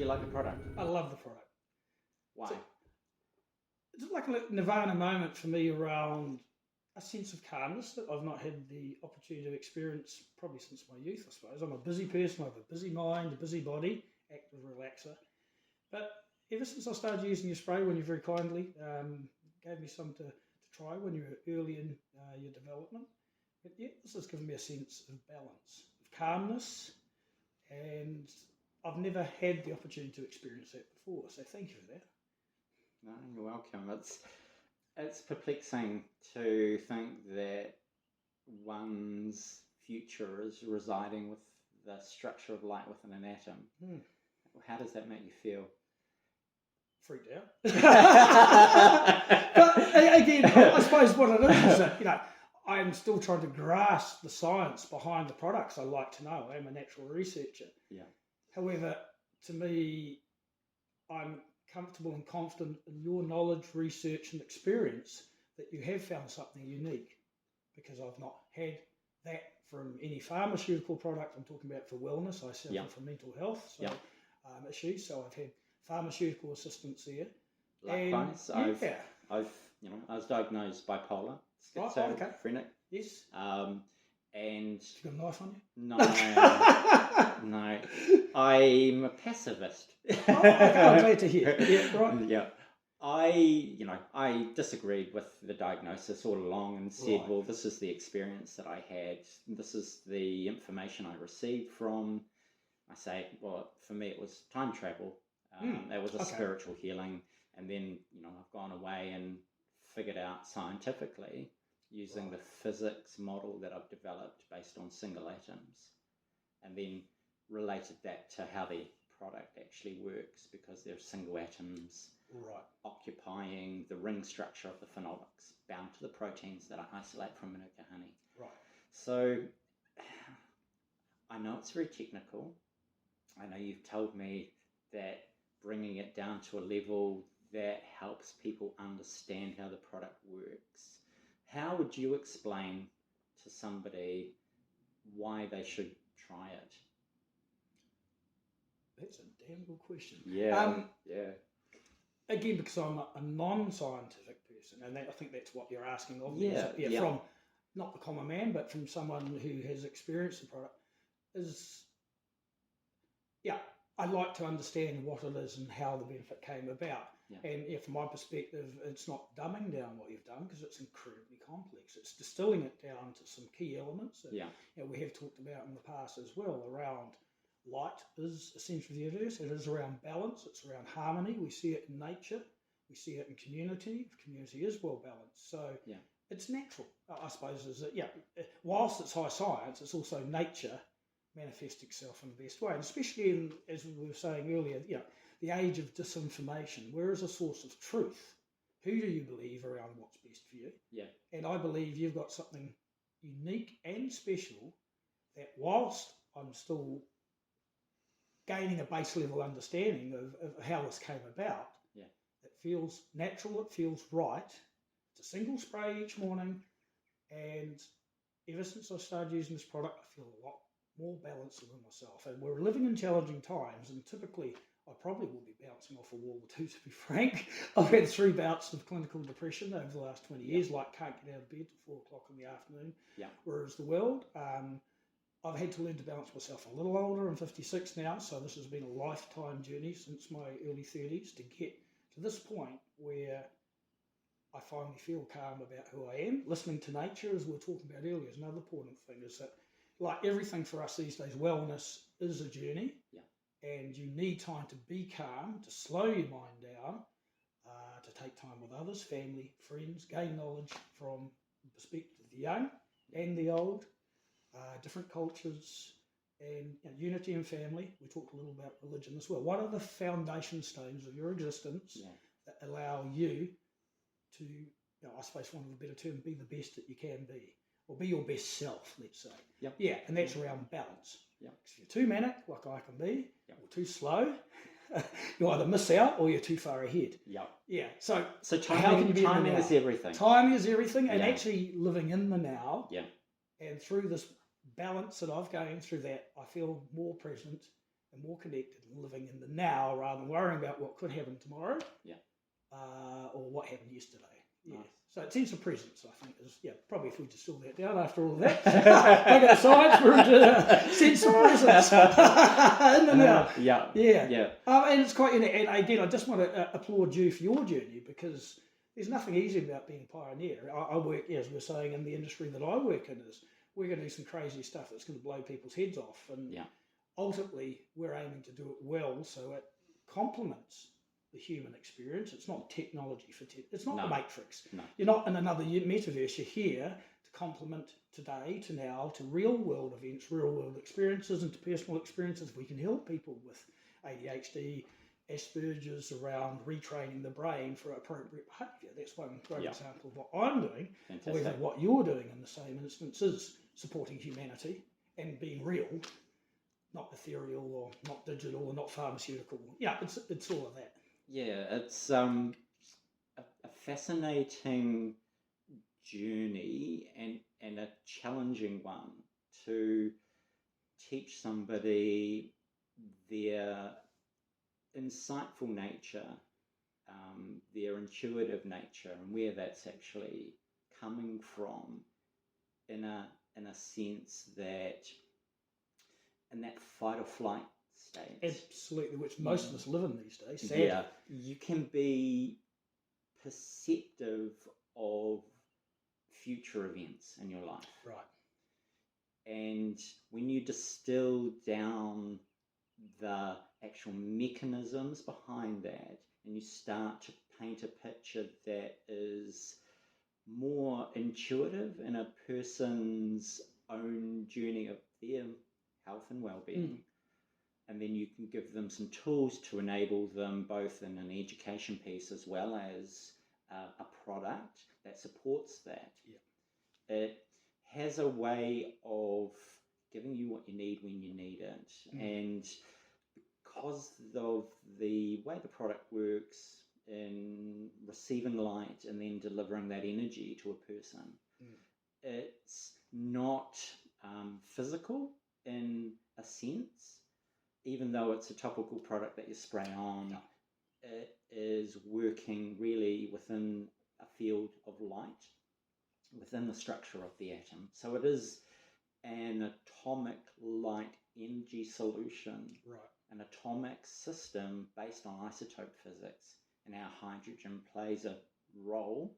you like the product? I love the product. Why? It's like a nirvana moment for me around a sense of calmness that I've not had the opportunity to experience probably since my youth, I suppose. I'm a busy person, I have a busy mind, a busy body, active relaxer. But ever since I started using your spray, when you very kindly gave me some to try when you were early in your development, but yeah, this has given me a sense of balance, of calmness, and I've never had the opportunity to experience that before, so thank you for that. No, you're welcome. It's perplexing to think that one's future is residing with the structure of light within an atom. How does that make you feel? Freaked out. But again, I suppose what it is that, I'm still trying to grasp the science behind the products I like to know. I'm a natural researcher. Yeah. However, to me, I'm comfortable and confident in your knowledge, research and experience that you have found something unique, because I've not had that from any pharmaceutical product. I'm talking about for wellness. I suffer from mental health issues, so I've had pharmaceutical assistance there. Likewise, and, I was diagnosed bipolar, schizophrenic. Yes. And you got a knife on you? No, no. I'm a pacifist. Okay, I'm glad to hear. Yeah, right. Yeah. I disagreed with the diagnosis all along and said, well, this is the experience that I had. This is the information I received from, for me it was time travel. It was a spiritual healing. And then, I've gone away and figured out scientifically using the physics model that I've developed based on single atoms, and then related that to how the product actually works, because there are single atoms occupying the ring structure of the phenolics bound to the proteins that I isolate from Manuka honey. Right. So I know it's very technical. I know you've told me that bringing it down to a level that helps people understand how the product works. How would you explain to somebody why they should try it? That's a damn good question. Yeah. Again, because I'm a non-scientific person, and I think that's what you're asking of me. Yeah. From not the common man, but from someone who has experienced the product, I'd like to understand what it is and how the benefit came about. Yeah. And from my perspective, it's not dumbing down what you've done, because it's incredibly complex. It's distilling it down to some key elements that we have talked about in the past as well. Around light is essentially the universe. It is around balance. It's around harmony. We see it in nature. We see it in community. The community is well balanced. So it's natural, I suppose. Whilst it's high science, it's also nature manifest itself in the best way, and especially as we were saying earlier, the age of disinformation. Where is a source of truth? Who do you believe around what's best for you? Yeah. And I believe you've got something unique and special that, whilst I'm still gaining a base level understanding of how this came about, it feels natural, it feels right. It's a single spray each morning, and ever since I started using this product, I feel a lot more balanced within myself. And we're living in challenging times, and typically I probably will be bouncing off a wall or two, to be frank. I've had 3 bouts of clinical depression over the last 20 years, like can't get out of bed till 4 o'clock in the afternoon. Yeah. Whereas the world, I've had to learn to balance myself a little older. I'm 56 now, so this has been a lifetime journey since my early 30s to get to this point where I finally feel calm about who I am. Listening to nature, as we were talking about earlier, is another important thing, is that like everything for us these days, wellness is a journey. Yeah. And you need time to be calm, to slow your mind down, to take time with others, family, friends, gain knowledge from the perspective of the young and the old, different cultures, and unity in family. We talked a little about religion as well. What are the foundation stones of your existence that allow you to, I suppose, for want of a better term, be the best that you can be, or be your best self, let's say. Yep. Yeah, and that's around balance. Yep. If you're too manic, like I can be, or too slow, you either miss out or you're too far ahead. Yep. Yeah. So timing is everything. Timing is everything, and actually living in the now. Yeah. And through this balance that I've gained through that, I feel more present and more connected and living in the now rather than worrying about what could happen tomorrow. Or what happened yesterday. Yeah. Nice. So a sense of presence, I think, is probably if we distill that down after all that. I got science for a sense of presence. In and out. And it's quite. And again, I just want to applaud you for your journey, because there's nothing easy about being a pioneer. I work, as we're saying, in the industry that I work in, is we're going to do some crazy stuff that's going to blow people's heads off, and ultimately we're aiming to do it well, so it complements the human experience. It's not technology for it's not the Matrix. No. You're not in another metaverse. You're here to complement today, to now, to real world events, real world experiences, and to personal experiences. We can help people with ADHD, Asperger's, around retraining the brain for appropriate behaviour. That's one great example of what I'm doing. Whether what you're doing in the same instance is supporting humanity and being real, not ethereal or not digital or not pharmaceutical. It's all of that. Yeah, it's a fascinating journey and a challenging one to teach somebody their insightful nature, their intuitive nature, and where that's actually coming from, in a sense that in that fight or flight state. Absolutely, which most of us live in these days, sadly. Yeah, you can be perceptive of future events in your life. Right. And when you distill down the actual mechanisms behind that, and you start to paint a picture that is more intuitive in a person's own journey of their health and well-being, and then you can give them some tools to enable them both in an education piece as well as a product that supports that. It has a way of giving you what you need when you need it. And because of the way the product works in receiving light and then delivering that energy to a person, it's not physical in a sense. Even though it's a topical product that you spray on, it is working really within a field of light, within the structure of the atom. So it is an atomic light energy solution, an atomic system based on isotope physics. And our hydrogen plays a role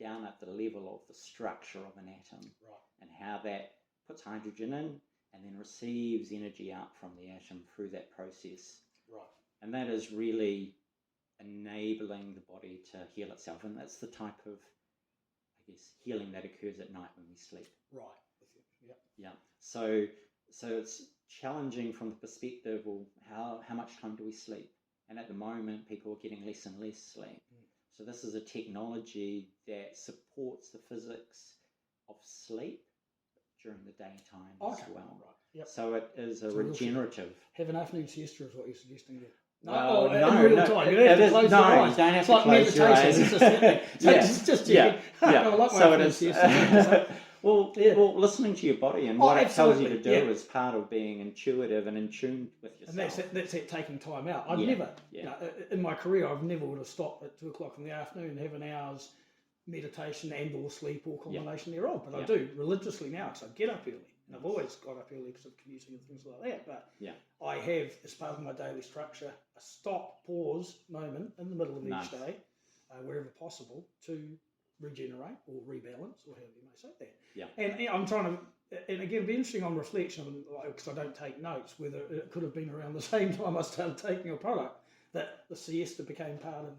down at the level of the structure of an atom, and how that puts hydrogen in and then receives energy out from the atom through that process. And that is really enabling the body to heal itself. And that's the type of, I guess, healing that occurs at night when we sleep. So it's challenging from the perspective of how much time do we sleep? And at the moment, people are getting less and less sleep. So this is a technology that supports the physics of sleep during the daytime as well. So it is a regenerative. Have an afternoon siesta is what you're suggesting there. No, in real time. You don't have to close your eyes. You don't have it's to like close your eyes. It's just checking. I like my afternoon siesta. Well, listening to your body and what it tells you to do is part of being intuitive and in tune with yourself. And that's it, taking time out. I've never, in my career, I've never would have stopped at 2:00 in the afternoon and have an hour's meditation and or sleep or combination thereof. But I do religiously now, because I get up early. And I've always got up early because of commuting and things like that. But I have, as part of my daily structure, a stop, pause moment in the middle of each day, wherever possible, to regenerate or rebalance, or however you may say that. And I'm trying to, and again, it'd be interesting on reflection, because I don't take notes, whether it could have been around the same time I started taking a product, that the siesta became part of,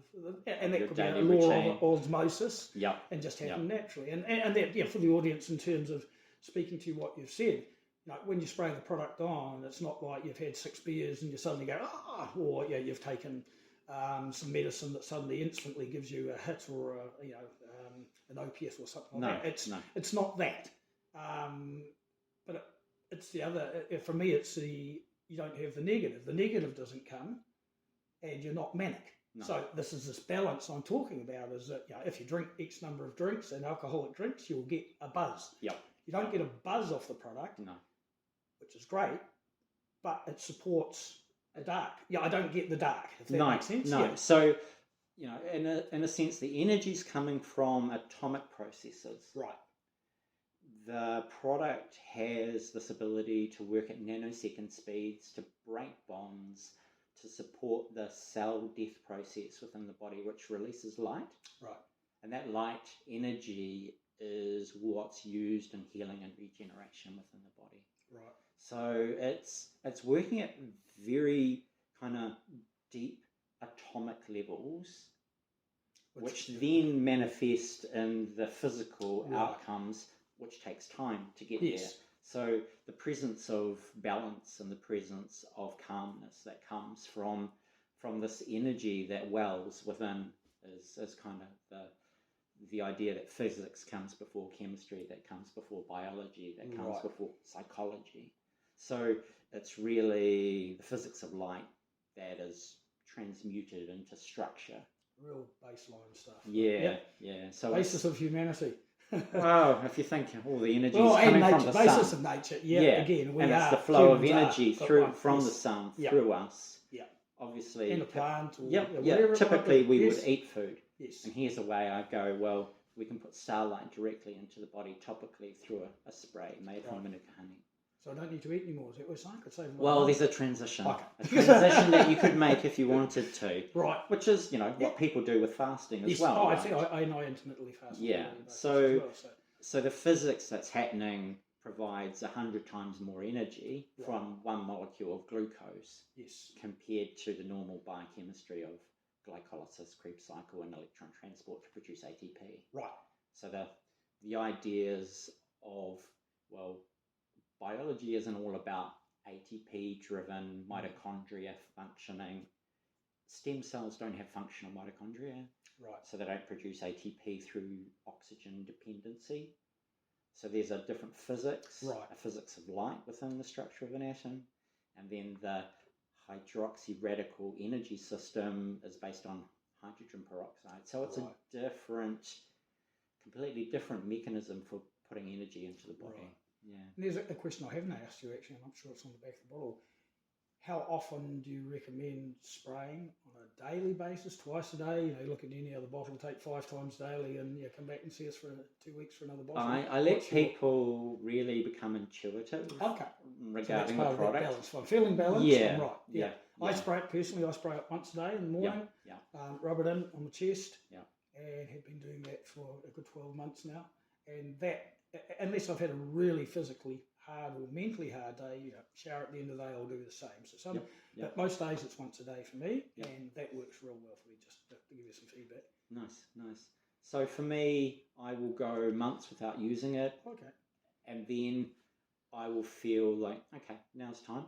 and that could be a law of osmosis, and just happen naturally. And that, for the audience, in terms of speaking to what you've said, when you spray the product on, it's not like you've had 6 beers and you suddenly go, or you've taken some medicine that suddenly instantly gives you a hit, or an opiate or something like that. It's not that. But it's the other. For me, it's you don't have the negative. The negative doesn't come, and you're not manic. So this is this balance I'm talking about. Is that if you drink X number of drinks and alcoholic drinks, you'll get a buzz. You don't get a buzz off the product, which is great, but it supports the dark. Yeah, I don't get the dark, if that makes sense. No. Yeah. So, in a sense, the energy's coming from atomic processes. Right. The product has this ability to work at nanosecond speeds, to break bonds, to support the cell death process within the body, which releases light. Right. And that light energy is what's used in healing and regeneration within the body. Right. So it's working at very kind of deep atomic levels, which then manifest in the physical outcomes, which takes time to get there. So the presence of balance and the presence of calmness that comes from this energy that wells within is kind of the idea that physics comes before chemistry, that comes before biology, that comes before psychology. So it's really the physics of light that is transmuted into structure. Real baseline stuff. Yeah. So basis of humanity. Well, if you think all the energy is coming from the basis sun. of nature. Again, and it's the flow of energy from the sun through us. Yeah. Obviously. In a plant. Typically we would eat food. Yes. And here's a way I go, well, we can put starlight directly into the body topically through a spray made from Manuka honey. So I don't need to eat anymore, is that what you're saying? Could save well, there's a transition. Okay. A transition that you could make if you wanted to. Right. Which is, what people do with fasting as well. Oh, I know intermittently fasting. Yeah. So the physics that's happening provides 100 times more energy from one molecule of glucose compared to the normal biochemistry of glycolysis, Krebs cycle, and electron transport to produce ATP. Right. So the ideas of, biology isn't all about ATP-driven mitochondria functioning. Stem cells don't have functional mitochondria. Right. So they don't produce ATP through oxygen dependency. So there's a different physics, a physics of light within the structure of an atom. And then the hydroxy radical energy system is based on hydrogen peroxide. So it's a completely different mechanism for putting energy into the body. Right. Yeah. And there's a question I haven't asked you actually, and I'm sure it's on the back of the bottle. How often do you recommend spraying on a daily basis, twice a day? Look at any other bottle, take 5 times daily, and come back and see us for 2 weeks for another bottle. I let people really become intuitive regarding the product. Balance. I'm feeling balanced. Yeah. I'm right. Yeah. I spray it personally. I spray it once a day in the morning. Yeah. Rub it in on the chest. Yeah. And have been doing that for a good 12 months now. And that, unless I've had a really physically hard or mentally hard day, shower at the end of the day, I'll do the same. So but most days it's once a day for me, and that works real well for me, just to give you some feedback. Nice. So for me, I will go months without using it. Okay. And then I will feel like, okay, now's time.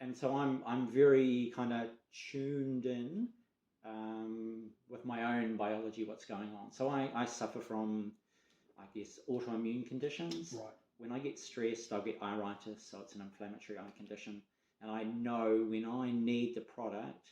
And so I'm very kind of tuned in with my own biology, what's going on. So I suffer from, I guess, autoimmune conditions. Right. When I get stressed, I'll get iritis, so it's an inflammatory eye condition. And I know when I need the product,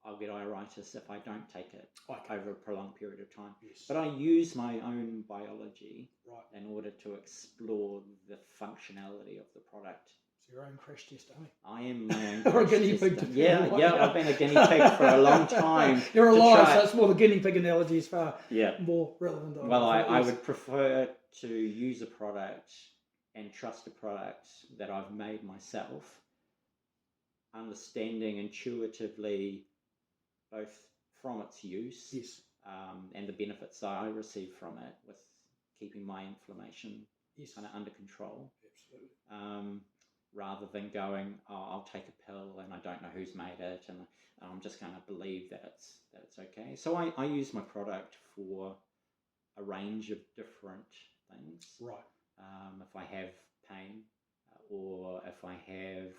I'll get iritis if I don't take it over a prolonged period of time. Yes. But I use my own biology in order to explore the functionality of the product. So your own crash test dummy. I am my own or a crash guinea pig. tester. Yeah, I've been a guinea pig for a long time. You're alive, so it's more the guinea pig analogy is far more relevant. Well, I would prefer to use a product and trust a product that I've made myself, understanding intuitively both from its use and the benefits that I receive from it with keeping my inflammation kind of under control. Absolutely. Rather than going, I'll take a pill and I don't know who's made it and I'm just going to believe that it's okay. So I use my product for a range of different things. Right. If I have pain or if I have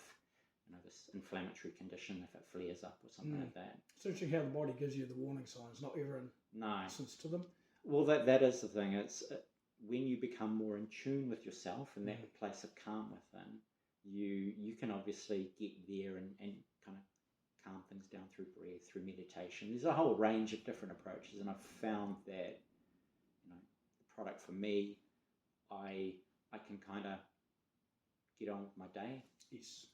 this inflammatory condition, if it flares up or something like that. It's interesting how the body gives you the warning signs. Not everyone listens to them. Well, that is the thing. It's when you become more in tune with yourself and that place of calm within, you can obviously get there and kind of calm things down through breath, through meditation. There's a whole range of different approaches, and I've found that the product for me, I can kind of get on with my day. Yes.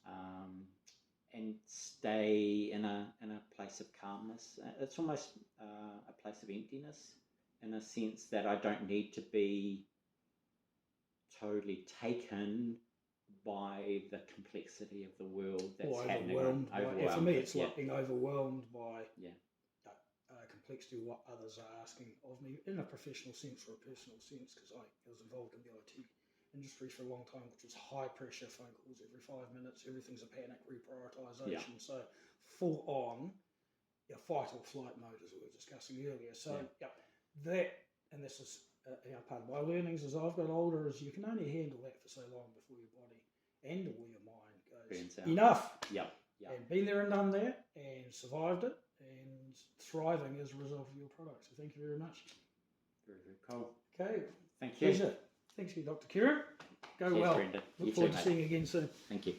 And stay in a place of calmness. It's almost a place of emptiness, in a sense that I don't need to be totally taken by the complexity of the world that's happening. For me, it's like being overwhelmed by complexity of what others are asking of me in a professional sense or a personal sense, because I was involved in the IT industry for a long time, which was high pressure phone calls every 5 minutes. Everything's a panic reprioritisation. So full on fight or flight mode, as we were discussing earlier. So that, and this is part of my learnings as I've got older, is you can only handle that for so long before your body and or your mind goes enough. And been there and done that and survived it and thriving as a result of your product. So thank you very much. Very, very cool. Okay. Thank you. Pleasure. Thanks to you, Dr. Kieran. Go well. Brendon. Look forward to seeing you again soon. Thank you.